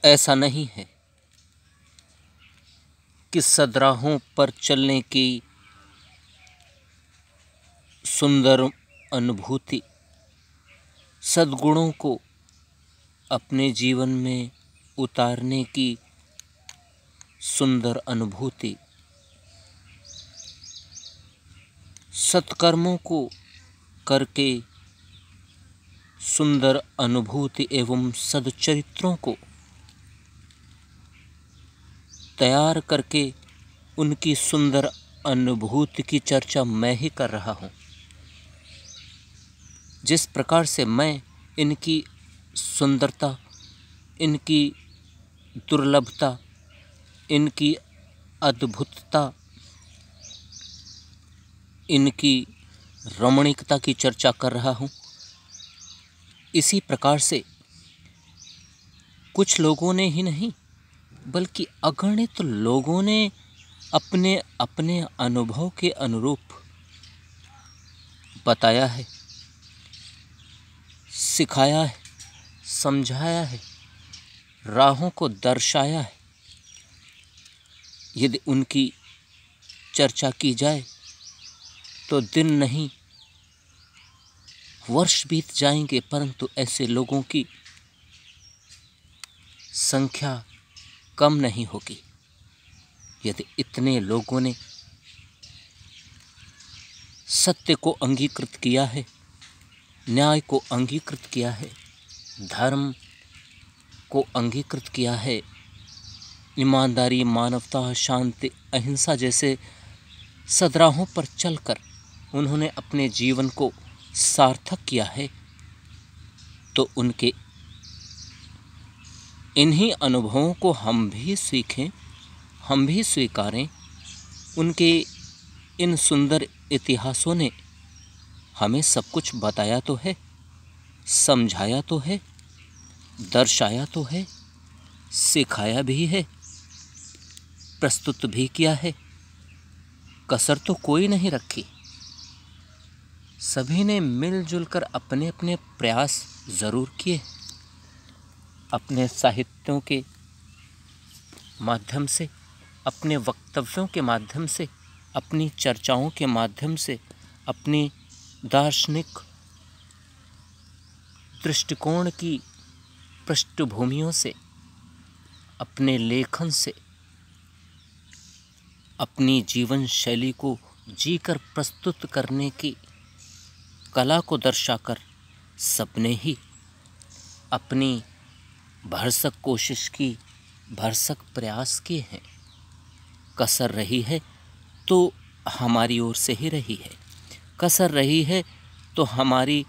ऐसा नहीं है कि सदराहों पर चलने की सुंदर अनुभूति, सद्गुणों को अपने जीवन में उतारने की सुंदर अनुभूति, सत्कर्मों को करके सुंदर अनुभूति एवं सदचरित्रों को तैयार करके उनकी सुंदर अनुभूति की चर्चा मैं ही कर रहा हूँ। जिस प्रकार से मैं इनकी सुंदरता, इनकी दुर्लभता, इनकी अद्भुतता, इनकी रमणीकता की चर्चा कर रहा हूँ, इसी प्रकार से कुछ लोगों ने ही नहीं बल्कि अगणित लोगों ने अपने अपने अनुभव के अनुरूप बताया है, सिखाया है, समझाया है, राहों को दर्शाया है। यदि उनकी चर्चा की जाए तो दिन नहीं वर्ष बीत जाएंगे, परंतु ऐसे लोगों की संख्या कम नहीं होगी। यदि इतने लोगों ने सत्य को अंगीकृत किया है, न्याय को अंगीकृत किया है, धर्म को अंगीकृत किया है, ईमानदारी, मानवता, शांति, अहिंसा जैसे सदराहों पर चलकर उन्होंने अपने जीवन को सार्थक किया है, तो उनके इन्हीं अनुभवों को हम भी सीखें, हम भी स्वीकारें। उनके इन सुंदर इतिहासों ने हमें सब कुछ बताया तो है, समझाया तो है, दर्शाया तो है, सिखाया भी है, प्रस्तुत भी किया है। कसर तो कोई नहीं रखी। सभी ने मिलजुल कर अपने अपने प्रयास जरूर किए। अपने साहित्यों के माध्यम से, अपने वक्तव्यों के माध्यम से, अपनी चर्चाओं के माध्यम से, अपनी दार्शनिक दृष्टिकोण की पृष्ठभूमियों से, अपने लेखन से, अपनी जीवन शैली को जीकर प्रस्तुत करने की कला को दर्शाकर सबने ही अपनी भरसक कोशिश की, भरसक प्रयास किए हैं। कसर रही है तो हमारी ओर से ही रही है, कसर रही है तो हमारी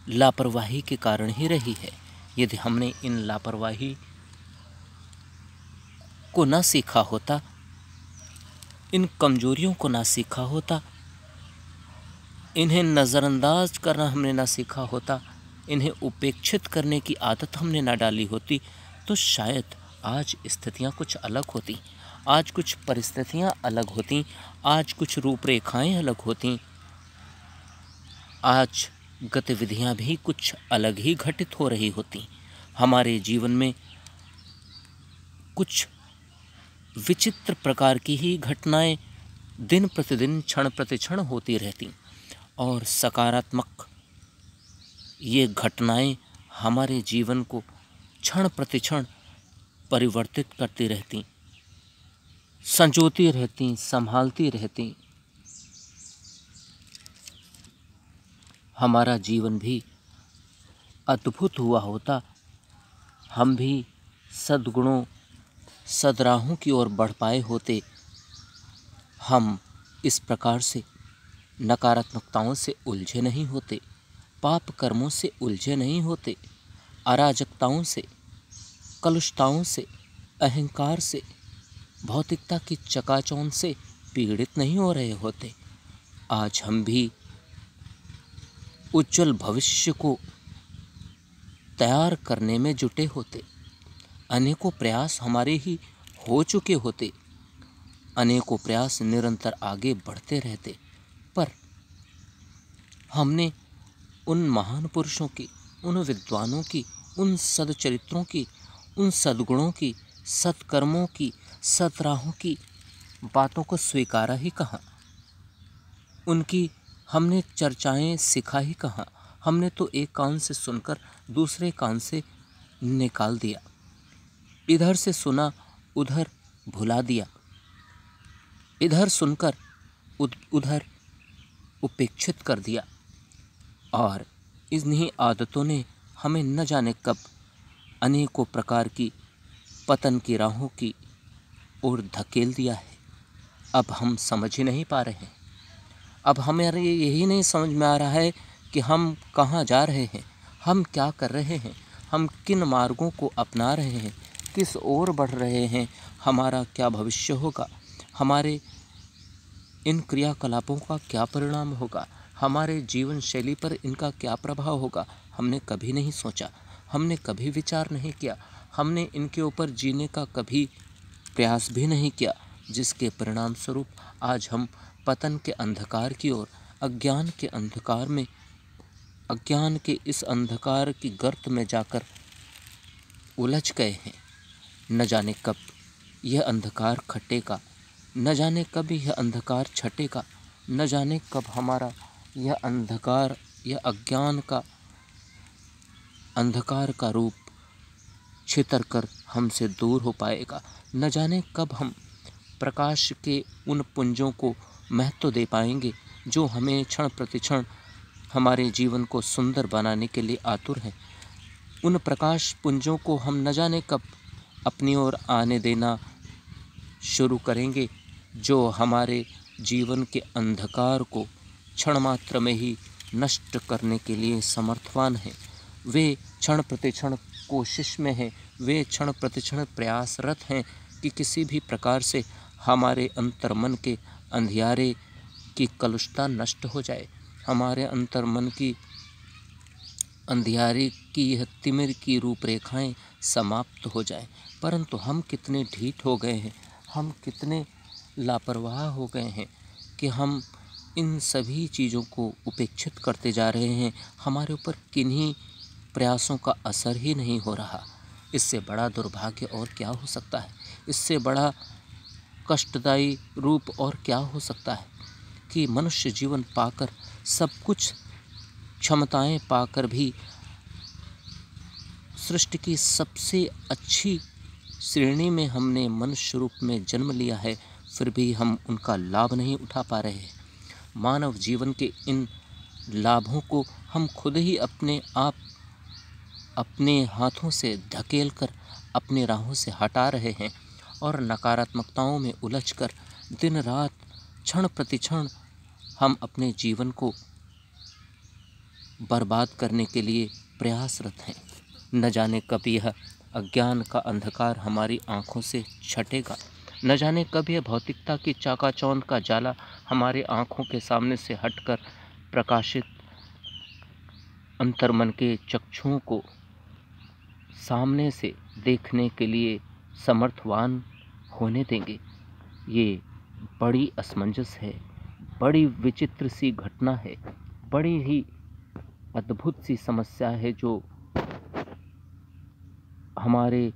लापरवाही के कारण ही रही है। यदि हमने इन लापरवाही को ना सीखा होता, इन कमजोरियों को ना सीखा होता, इन्हें नज़रअंदाज करना हमने ना सीखा होता, इन्हें उपेक्षित करने की आदत हमने ना डाली होती, तो शायद आज स्थितियां कुछ अलग होती, आज कुछ परिस्थितियां अलग होती, आज कुछ रूपरेखाएं अलग होती, आज गतिविधियां भी कुछ अलग ही घटित हो रही होती। हमारे जीवन में कुछ विचित्र प्रकार की ही घटनाएं दिन प्रतिदिन, क्षण प्रतिक्षण होती रहती, और सकारात्मक ये घटनाएं हमारे जीवन को क्षण प्रतिक्षण परिवर्तित करती रहती, संजोती रहती, संभालती रहती। हमारा जीवन भी अद्भुत हुआ होता, हम भी सद्गुणों, सदराहों की ओर बढ़ पाए होते। हम इस प्रकार से नकारात्मकताओं से उलझे नहीं होते, पाप कर्मों से उलझे नहीं होते, अराजकताओं से, कलुषताओं से, अहंकार से, भौतिकता की चकाचौंध से पीड़ित नहीं हो रहे होते। आज हम भी उज्जवल भविष्य को तैयार करने में जुटे होते, अनेकों प्रयास हमारे ही हो चुके होते, अनेकों प्रयास निरंतर आगे बढ़ते रहते, पर हमने उन महान पुरुषों की, उन विद्वानों की, उन सदचरित्रों की, उन सद्गुणों की, सत्कर्मों की, सतराहों की बातों को स्वीकारा ही कहाँ। उनकी हमने चर्चाएं सिखा ही कहाँ। हमने तो एक कान से सुनकर दूसरे कान से निकाल दिया, इधर से सुना उधर भुला दिया, इधर सुनकर उधर उपेक्षित कर दिया। और इन्हीं आदतों ने हमें न जाने कब अनेकों प्रकार की पतन की राहों की ओर धकेल दिया है। अब हम समझ ही नहीं पा रहे हैं। अब हमें यही नहीं समझ में आ रहा है कि हम कहाँ जा रहे हैं, हम क्या कर रहे हैं, हम किन मार्गों को अपना रहे हैं, किस ओर बढ़ रहे हैं, हमारा क्या भविष्य होगा, हमारे इन क्रियाकलापों का क्या परिणाम होगा, हमारे जीवन शैली पर इनका क्या प्रभाव होगा। हमने कभी नहीं सोचा, हमने कभी विचार नहीं किया, हमने इनके ऊपर जीने का कभी प्रयास भी नहीं किया, जिसके परिणाम स्वरूप आज हम पतन के अंधकार की ओर, अज्ञान के अंधकार में, अज्ञान के इस अंधकार की गर्त में जाकर उलझ गए हैं। न जाने कब यह अंधकार खटेगा, न जाने कब यह अंधकार छटेगा, न जाने कब हमारा यह अंधकार, यह अज्ञान का अंधकार का रूप छितर कर हमसे दूर हो पाएगा। न जाने कब हम प्रकाश के उन पुंजों को महत्व दे पाएंगे जो हमें क्षण प्रतिक्षण हमारे जीवन को सुंदर बनाने के लिए आतुर हैं। उन प्रकाश पुंजों को हम न जाने कब अपनी ओर आने देना शुरू करेंगे, जो हमारे जीवन के अंधकार को क्षण मात्र में ही नष्ट करने के लिए समर्थवान हैं। वे क्षण प्रतिक्षण कोशिश में हैं, वे क्षण प्रतिक्षण प्रयासरत हैं कि किसी भी प्रकार से हमारे अंतर्मन के अंधियारे की कलुषता नष्ट हो जाए, हमारे अंतर्मन की अंधियारे की यह तिमिर की रूपरेखाएं समाप्त हो जाए। परंतु हम कितने ढीठ हो गए हैं, हम कितने लापरवाह हो गए हैं कि हम इन सभी चीज़ों को उपेक्षित करते जा रहे हैं। हमारे ऊपर किन्हीं प्रयासों का असर ही नहीं हो रहा। इससे बड़ा दुर्भाग्य और क्या हो सकता है, इससे बड़ा कष्टदायी रूप और क्या हो सकता है कि मनुष्य जीवन पाकर, सब कुछ क्षमताएं पाकर भी सृष्टि की सबसे अच्छी श्रेणी में हमने मनुष्य रूप में जन्म लिया है, फिर भी हम उनका लाभ नहीं उठा पा रहे हैं। मानव जीवन के इन लाभों को हम खुद ही अपने आप अपने हाथों से धकेल कर अपने राहों से हटा रहे हैं और नकारात्मकताओं में उलझकर दिन रात क्षण प्रतिक्षण हम अपने जीवन को बर्बाद करने के लिए प्रयासरत हैं। न जाने कब यह अज्ञान का अंधकार हमारी आँखों से छटेगा, न जाने कब यह भौतिकता की चाकाचौंध का जाला हमारे आँखों के सामने से हटकर प्रकाशित अंतर्मन के चक्षुओं को सामने से देखने के लिए समर्थवान होने देंगे। ये बड़ी असमंजस है, बड़ी विचित्र सी घटना है, बड़ी ही अद्भुत सी समस्या है जो हमारे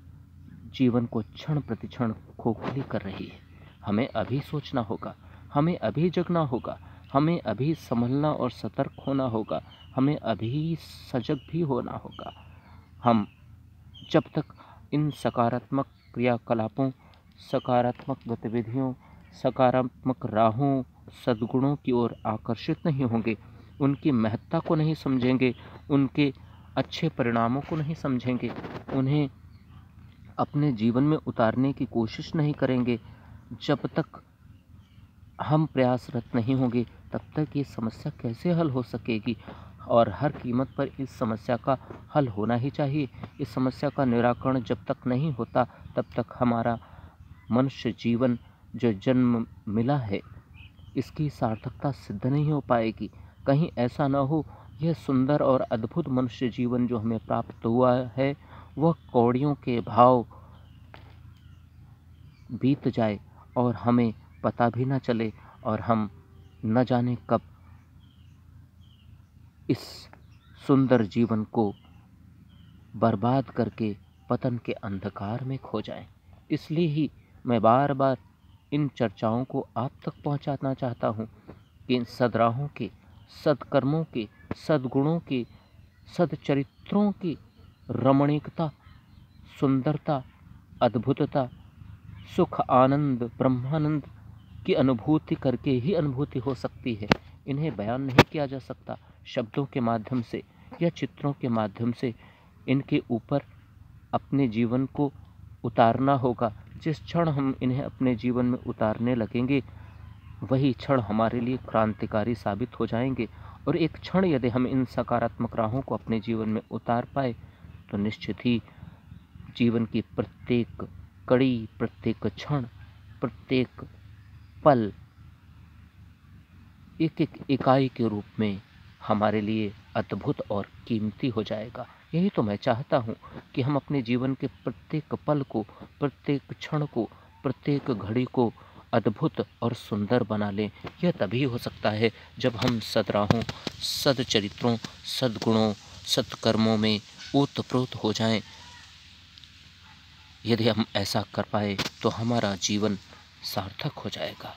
जीवन को क्षण प्रतिक्षण खोखली कर रही है। हमें अभी सोचना होगा, हमें अभी जगना होगा, हमें अभी संभलना और सतर्क होना होगा, हमें अभी सजग भी होना होगा। हम जब तक इन सकारात्मक क्रियाकलापों, सकारात्मक गतिविधियों, सकारात्मक राहों, सद्गुणों की ओर आकर्षित नहीं होंगे, उनकी महत्ता को नहीं समझेंगे, उनके अच्छे परिणामों को नहीं समझेंगे, उन्हें अपने जीवन में उतारने की कोशिश नहीं करेंगे, जब तक हम प्रयासरत नहीं होंगे तब तक ये समस्या कैसे हल हो सकेगी। और हर कीमत पर इस समस्या का हल होना ही चाहिए। इस समस्या का निराकरण जब तक नहीं होता तब तक हमारा मनुष्य जीवन जो जन्म मिला है इसकी सार्थकता सिद्ध नहीं हो पाएगी। कहीं ऐसा न हो यह सुंदर और अद्भुत मनुष्य जीवन जो हमें प्राप्त हुआ है वह कौड़ियों के भाव बीत जाए और हमें पता भी न चले और हम न जाने कब इस सुंदर जीवन को बर्बाद करके पतन के अंधकार में खो जाएं। इसलिए ही मैं बार बार इन चर्चाओं को आप तक पहुंचाना चाहता हूं कि इन सद्राहों के, सत्कर्मों के, सद्गुणों के, सदचरित्रों की रमणीकता, सुंदरता, अद्भुतता, सुख, आनंद, ब्रह्मानंद की अनुभूति करके ही अनुभूति हो सकती है। इन्हें बयान नहीं किया जा सकता। शब्दों के माध्यम से या चित्रों के माध्यम से इनके ऊपर अपने जीवन को उतारना होगा। जिस क्षण हम इन्हें अपने जीवन में उतारने लगेंगे, वही क्षण हमारे लिए क्रांतिकारी साबित हो जाएंगे। और एक क्षण यदि हम इन सकारात्मक राहों को अपने जीवन में उतार पाए, तो निश्चित ही जीवन की प्रत्येक कड़ी, प्रत्येक क्षण, प्रत्येक पल एक एक इकाई के रूप में हमारे लिए अद्भुत और कीमती हो जाएगा। यही तो मैं चाहता हूँ कि हम अपने जीवन के प्रत्येक पल को, प्रत्येक क्षण को, प्रत्येक घड़ी को अद्भुत और सुंदर बना लें। यह तभी हो सकता है जब हम सद्राहों, सदचरित्रों, सद्गुणों, सत्कर्मों में ओतप्रोत हो जाएं। यदि हम ऐसा कर पाए तो हमारा जीवन सार्थक हो जाएगा।